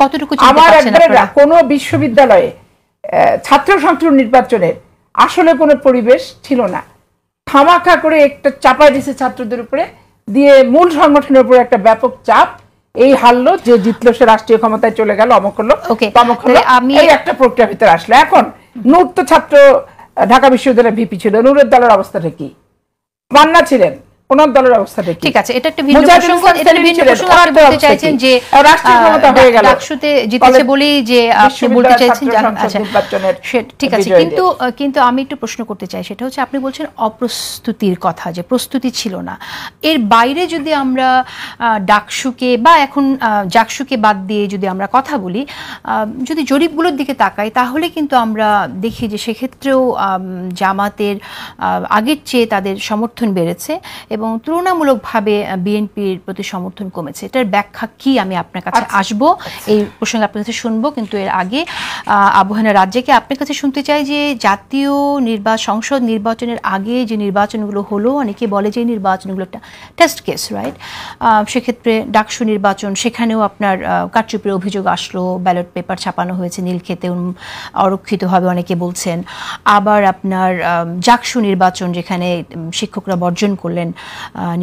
কতটুকু চিনতে পারছেন? আপনারা কোন বিশ্ববিদ্যালয়ে ছাত্র সংসদ নির্বাচনের আসলে কোনো পরিবেশ ছিল না, খামাখা করে একটা চাপাই দিছে ছাত্রদের উপরে, দিয়ে মূল সংগঠনের উপরে একটা ব্যাপক চাপ, এই হারলো, যে জিতলো সে রাষ্ট্রীয় ক্ষমতায় চলে গেল, অমক হলো তমক হলো, এই একটা প্রক্রিয়ার ভিতরে আসলো। এখন নূর তো ছাত্র ঢাকা বিশ্ববিদ্যালয়ের ভিপি ছিল, নূরের দলের অবস্থাটা কি? মান্না ছিলেন, ওনার দলের অবস্থাটা কি? ঠিক আছে, এটা একটা ভিন্ন প্রসঙ্গ। এটা ভিন্ন প্রসঙ্গ। আপনি বলতে চাইছেন যে রাষ্ট্রীয় ক্ষমতা হয়ে গেল, ডাকসুতে জিতেছে বলেই যে আপনি বলতে চাইছেন, আচ্ছা ঠিক আছে, কিন্তু আমি একটু প্রশ্ন করতে চাই, সেটা হচ্ছে আপনি বলছেন অপ্রস্তুতির কথা, যে প্রস্তুতি ছিল না। এর বাইরে যদি আমরা ডাকসুকে বা এখন জাকসুকে বাদ দিয়ে যদি আমরা কথা বলি, যদি জরিপগুলোর দিকে তাকাই, তাহলে কিন্তু আমরা দেখি যে সেক্ষেত্রেও জামাতের আগের চেয়ে তাদের সমর্থন বেড়েছে, এবং এবং তুলনামূলকভাবে বিএনপির প্রতি সমর্থন কমেছে। এটার ব্যাখ্যা কি আমি আপনার কাছে আসবো, এই প্রসঙ্গে আপনার কাছে শুনবো, কিন্তু এর আগে আবু হেনা রাজ্জাকে আপনার কাছে শুনতে চাই যে জাতীয় সংসদ নির্বাচনের আগে যে নির্বাচনগুলো হলো, অনেকে বলে যে নির্বাচনগুলো একটা টেস্ট কেস, রাইট? সেক্ষেত্রে ডাকসু নির্বাচন, সেখানেও আপনার কারচুপির অভিযোগ আসলো, ব্যালট পেপার ছাপানো হয়েছে নীলক্ষেতে অরক্ষিতভাবে অনেকে বলছেন। আবার আপনার জাকসু নির্বাচন যেখানে শিক্ষকরা বর্জন করলেন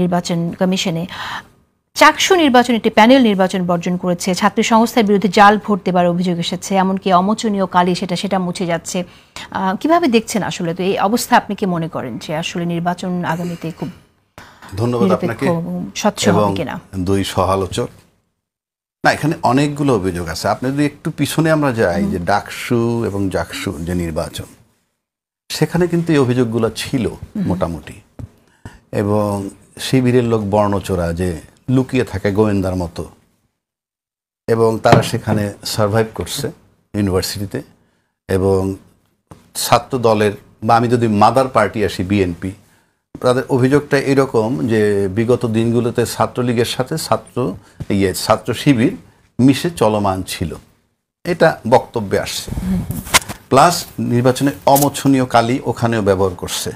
নির্বাচন কমিশনে, চাকসু নির্বাচন একটি প্যানেল নির্বাচন বর্জন করেছে, ছাত্র সংস্থার বিরুদ্ধে জাল ভোট দেবার অভিযোগ এসেছে, এমনকি অমোচনীয় কালি সেটা মুছে যাচ্ছে। কিভাবে দেখছেন আসলে? তো এই অবস্থা আপনি কি মনে করেন যে আসলে নির্বাচন আগামীতে খুব ধন্যবাদ আপনাকে স্বচ্ছ হবে কিনা? দুই সহালোচক, না এখানে অনেকগুলো অভিযোগ আছে। আপনি যদি একটু পিছনে আমরা যাই, যে ডাকসু এবং জাকসু যে নির্বাচন, সেখানে কিন্তু এই অভিযোগগুলো ছিল মোটামুটি, এবং শিবিরের লোক বর্ণচোরা যে লুকিয়ে থাকে গোয়েন্দার মতো, এবং তারা সেখানে সার্ভাইভ করছে ইউনিভার্সিটিতে। এবং ছাত্র দলের, বা আমি যদি মাদার পার্টি আসি বিএনপি, তাদের অভিযোগটা এরকম যে বিগত দিনগুলোতে ছাত্রলীগের সাথে ছাত্র শিবির মিশে চলমান ছিল, এটা বক্তব্যে আসছে। প্লাস নির্বাচনে অমোছনীয় কালি ওখানেও ব্যবহার করছে,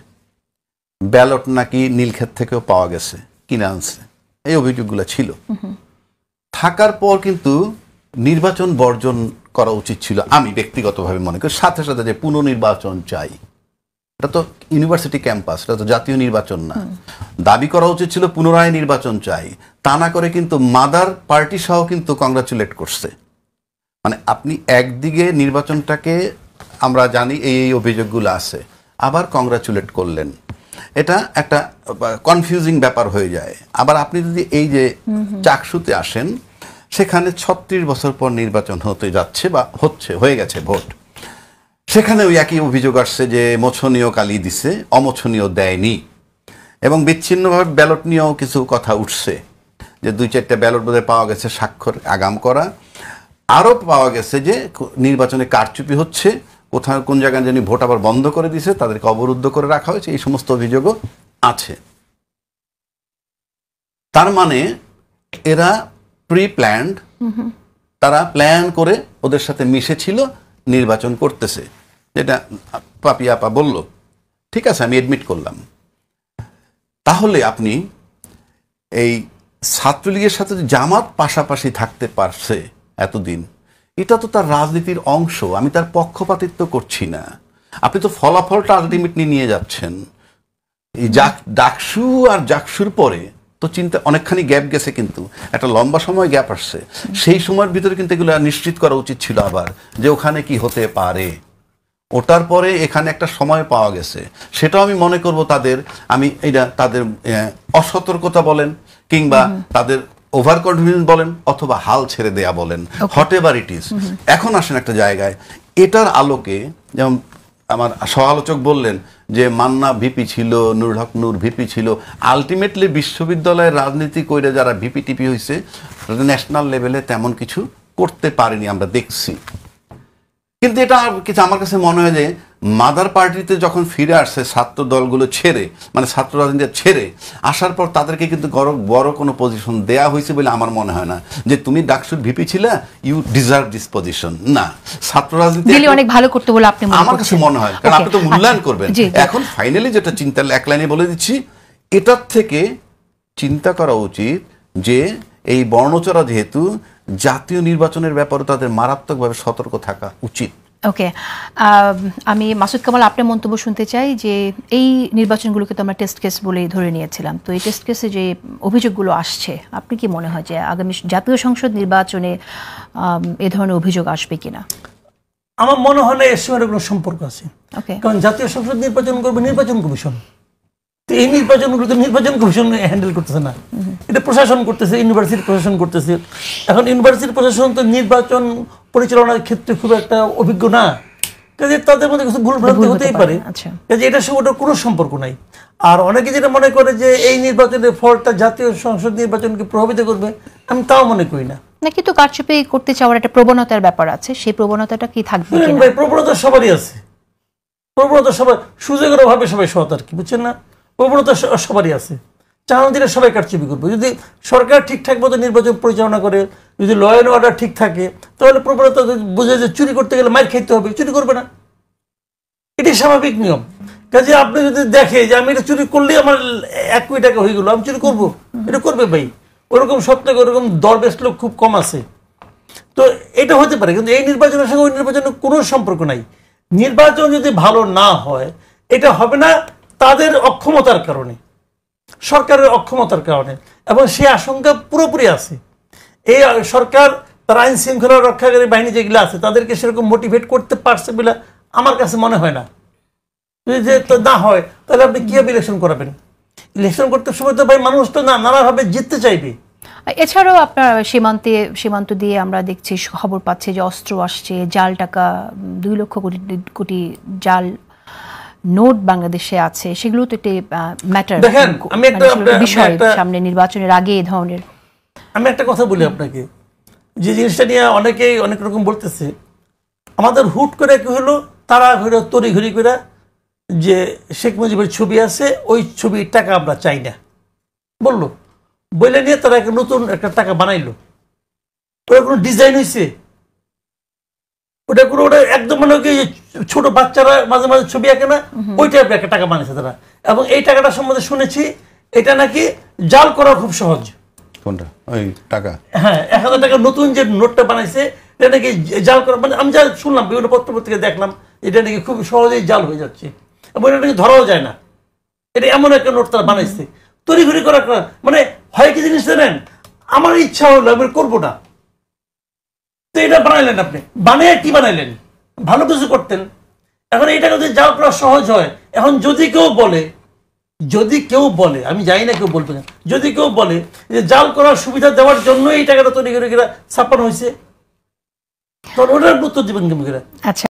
ব্যালট নাকি নীলক্ষেত থেকেও পাওয়া গেছে, কিনে আনছে, এই অভিযোগগুলো ছিল। থাকার পর কিন্তু নির্বাচন বর্জন করা উচিত ছিল, আমি ব্যক্তিগতভাবে মনে করি। সাথে সাথে যে পুনর্নির্বাচন চাই, এটা তো ইউনিভার্সিটি ক্যাম্পাস, এটা তো জাতীয় নির্বাচন না। দাবি করা উচিত ছিল পুনরায় নির্বাচন চাই, তা না করে কিন্তু মাদার পার্টি সহ কিন্তু কংগ্রাচুলেট করছে। মানে আপনি একদিকে নির্বাচনটাকে আমরা জানি এই অভিযোগগুলো আছে, আবার কংগ্রাচুলেট করলেন, এটা একটা কনফিউজিং ব্যাপার হয়ে যায়। আবার আপনি যদি এই যে চাকসুতে আসেন, সেখানে 36 বছর পর নির্বাচন হতে যাচ্ছে বা হয়ে গেছে ভোট, সেখানে ওই একই অভিযোগ আসছে যে মোছনীয় কালি দিছে, অমোছনীয় দেয়নি। এবং বিচ্ছিন্নভাবে ব্যালট নিয়েও কিছু কথা উঠছে, যে 2-4টা ব্যালট বোধহয় পাওয়া গেছে স্বাক্ষর আগাম করা, আরও পাওয়া গেছে যে নির্বাচনে কারচুপি হচ্ছে, কোথাও কোন জায়গায় জানি ভোট আবার বন্ধ করে দিছে, তাদেরকে অবরুদ্ধ করে রাখা হয়েছে, এই সমস্ত অভিযোগও আছে। তার মানে এরা প্রি প্ল্যান্ড, তারা প্ল্যান করে ওদের সাথে মিশেছিল, নির্বাচন করতেছে, যেটা পাপি আপা বলল, ঠিক আছে, আমি এডমিট করলাম। তাহলে আপনি এই ছাত্রলীগের সাথে জামাত পাশাপাশি থাকতে পারছে এতদিন, এটা তো তার রাজনীতির অংশ, আমি তার পক্ষপাতিত্ব করছি না। আপনি তো ফলাফলটা আলটিমেটলি নিয়ে যাচ্ছেন। এই ডাকসু আর জাকসুর পরে তো চিন্তা অনেকখানি গ্যাপ গেছে, কিন্তু একটা লম্বা সময় গ্যাপ আসছে। সেই সময়ের ভিতরে কিন্তু এগুলো নিশ্চিত করা উচিত ছিল আবার, যে ওখানে কি হতে পারে। ওটার পরে এখানে একটা সময় পাওয়া গেছে, সেটাও আমি মনে করব তাদের অসতর্কতা বলেন, কিংবা তাদের ওভার কনফিডেন্স বলেন, অথবা হাল ছেড়ে দেয়া বলেন, হোয়াট এভার ইট ইজ। এখন আসেন একটা জায়গায়, এটার আলোকে, যেমন আমার সহালোচক বললেন যে মান্না ভিপি ছিল, নুরুল হক নূর ভিপি ছিল, আলটিমেটলি বিশ্ববিদ্যালয়ের রাজনীতি করে যারা ভিপি টিপি হয়েছে, ন্যাশনাল লেভেলে তেমন কিছু করতে পারেনি, আমরা দেখছি। কিন্তু এটা কিছু আমার কাছে মনে হয় যে মাদার পার্টিতে যখন ফিরে আসছে ছাত্র দলগুলো ছেড়ে, মানে ছাত্র রাজনীতি ছেড়ে আসার পর, তাদেরকে কিন্তু বড় কোনো পজিশন দেয়া হয়েছে বলে আমার মনে হয় না, যে তুমি ডাকসুর ভিপি ছিলে, ইউ ডিজার্ভ দিস পজিশন। না, ছাত্র রাজনীতি অনেক ভালো করতে বলে আপনি আমার কাছে মনে হয়, কারণ আপনি তো মূল্যায়ন করবেন। এখন ফাইনালি যেটা চিন্তা, এক লাইনে বলে দিচ্ছি, এটার থেকে চিন্তা করা উচিত যে এই বর্ণচরা যেহেতু, জাতীয় নির্বাচনের ব্যাপারে তাদের মারাত্মকভাবে সতর্ক থাকা উচিত। ওকে, আমি মাসুদ কামাল আপনার মন্তব্য শুনতে চাই যে এই নির্বাচনগুলোকে তো আমরা টেস্ট কেস বলেই ধরে নিয়েছিলাম, তো এই টেস্ট কেসে যে অভিযোগগুলো আসছে, আপনি কি মনে হয় যে আগামী জাতীয় সংসদ নির্বাচনে এ ধরনের অভিযোগ আসবে কিনা? আমার মনে হয় না এর সঙ্গে কোনো সম্পর্ক আছে, কারণ জাতীয় সংসদ নির্বাচন করবে নির্বাচন কমিশন, তো এই নির্বাচনগুলো তো নির্বাচন কমিশন হ্যান্ডেল করতেছে না, এটা প্রশাসন করতেছে, ইউনিভার্সিটি প্রশাসন করতেছে। এখন ইউনিভার্সিটি প্রশাসন তো নির্বাচন পরিচালনার ক্ষেত্রে খুব একটা অভিজ্ঞ না, কাজে তাদের মধ্যে কিছু ভুল ভ্রান্তি হতেই পারে, কাজে এটার সঙ্গে ওটার কোনো সম্পর্ক নাই। আর অনেকে যেটা মনে করে যে এই নির্বাচনের ফলটা জাতীয় সংসদ নির্বাচনকে প্রভাবিত করবে, আমি তাও মনে করি না। নাকি তো কারচুপি করতে চাওয়ার একটা প্রবণতার ব্যাপার আছে, সেই প্রবণতাটা কি থাকবে? প্রবণতা সবারই আছে, প্রবণতা সবার সুযোগের অভাবে সবাই সৎ আর কি, বুঝছেন না, প্রবণতা সবারই আছে। চাঁদা দিলে সবাই কারচুপি করবে। যদি সরকার ঠিকঠাক মতো নির্বাচন পরিচালনা করে, যদি ল অ্যান্ড অর্ডার ঠিক থাকে, তাহলে প্রবণতা বুঝে যে চুরি করতে গেলে মাইর খাইতে হবে, চুরি করবে না, এটি স্বাভাবিক নিয়ম। কাজে আপনি যদি দেখে যে আমি এটা চুরি করলেই আমার 1 কোটি টাকা হয়ে গেল, আমি চুরি করবো, এটা করবে ভাই। ওরকম সত্যি ওরকম দরবেশ লোক খুব কম আছে। তো এটা হতে পারে, কিন্তু এই নির্বাচনের সঙ্গে ওই নির্বাচনের কোনো সম্পর্ক নাই। নির্বাচন যদি ভালো না হয়, এটা হবে না তাদের অক্ষমতার কারণে, সরকারের অক্ষমতার কারণে, এবং সে আশঙ্কা পুরোপুরি আছে। এই সরকার তার আইন শৃঙ্খলা রক্ষাকারী বাহিনী যেগুলো আছে তাদেরকে সেরকম মোটিভেট করতে পারছে বলে আমার কাছে মনে হয় না। যদি না হয় তাহলে আপনি কিভাবে ইলেকশন করাবেন? ইলেকশন করতে সময় তো ভাই মানুষ তো নানাভাবে জিততে চাইবে। এছাড়াও আপনার সীমান্ত দিয়ে আমরা দেখছি, খবর পাচ্ছি যে অস্ত্র আসছে, জাল টাকা, 2 লক্ষ কোটি জাল নোট বাংলাদেশে আছে। সেগুলো তো একটি ম্যাটার, আমি একটা বিষয় সামনে নির্বাচনের আগে এই ধরনের। আমি একটা কথা বলি আপনাকে, যে জিনিসটা নিয়ে অনেকেই অনেক রকম বলতেছে, আমাদের হুট করে কি হলো, তারা হলো তড়িঘড়ি করে যে শেখ মুজিবের ছবি আছে, ওই ছবির টাকা আমরা চাই না বললো, বলে নিয়ে তারা একটা নতুন একটা টাকা বানাইলো। ওটা কোনো ডিজাইন হয়েছে? ওটা কোনো ওটা একদম মানে ছোট বাচ্চারা মাঝে মাঝে ছবি আঁকে না, ওই টাইপের একটা টাকা বানিয়েছে তারা। এবং এই টাকাটা সম্বন্ধে শুনেছি এটা নাকি জাল করা খুব সহজ। কোনটা? ওই টাকা? হ্যাঁ, 1000 টাকার নতুন যে নোটটা বানাইছে এটা নাকি জাল করা, মানে আমি যা শুনলাম বিভিন্ন পত্রপত্রিকায় দেখলাম, এটা নাকি খুব সহজেই জাল হয়ে যাচ্ছে এবং এটা নাকি ধরাও যায় না। এটা এমন একটা নোট তারা বানাইছে, তড়িঘড়ি করা। মানে হয় কি জিনিস জানেন, আমার ইচ্ছা হলো আমি করবো না, তো এটা বানাইলেন আপনি, বানিয়ে কি বানাইলেন? ভালো কিছু করতেন। এখন এটা যদি জাল করা সহজ হয়, এখন যদি কেউ বলে, আমি জানি না কেউ বলবে না, যদি কেউ বলে যে জাল করার সুবিধা দেওয়ার জন্য এই টাকাটা তৈরি করে ছাপানো হয়েছে, তখন ওটার উত্তর দিবেন কেমন করে? আচ্ছা।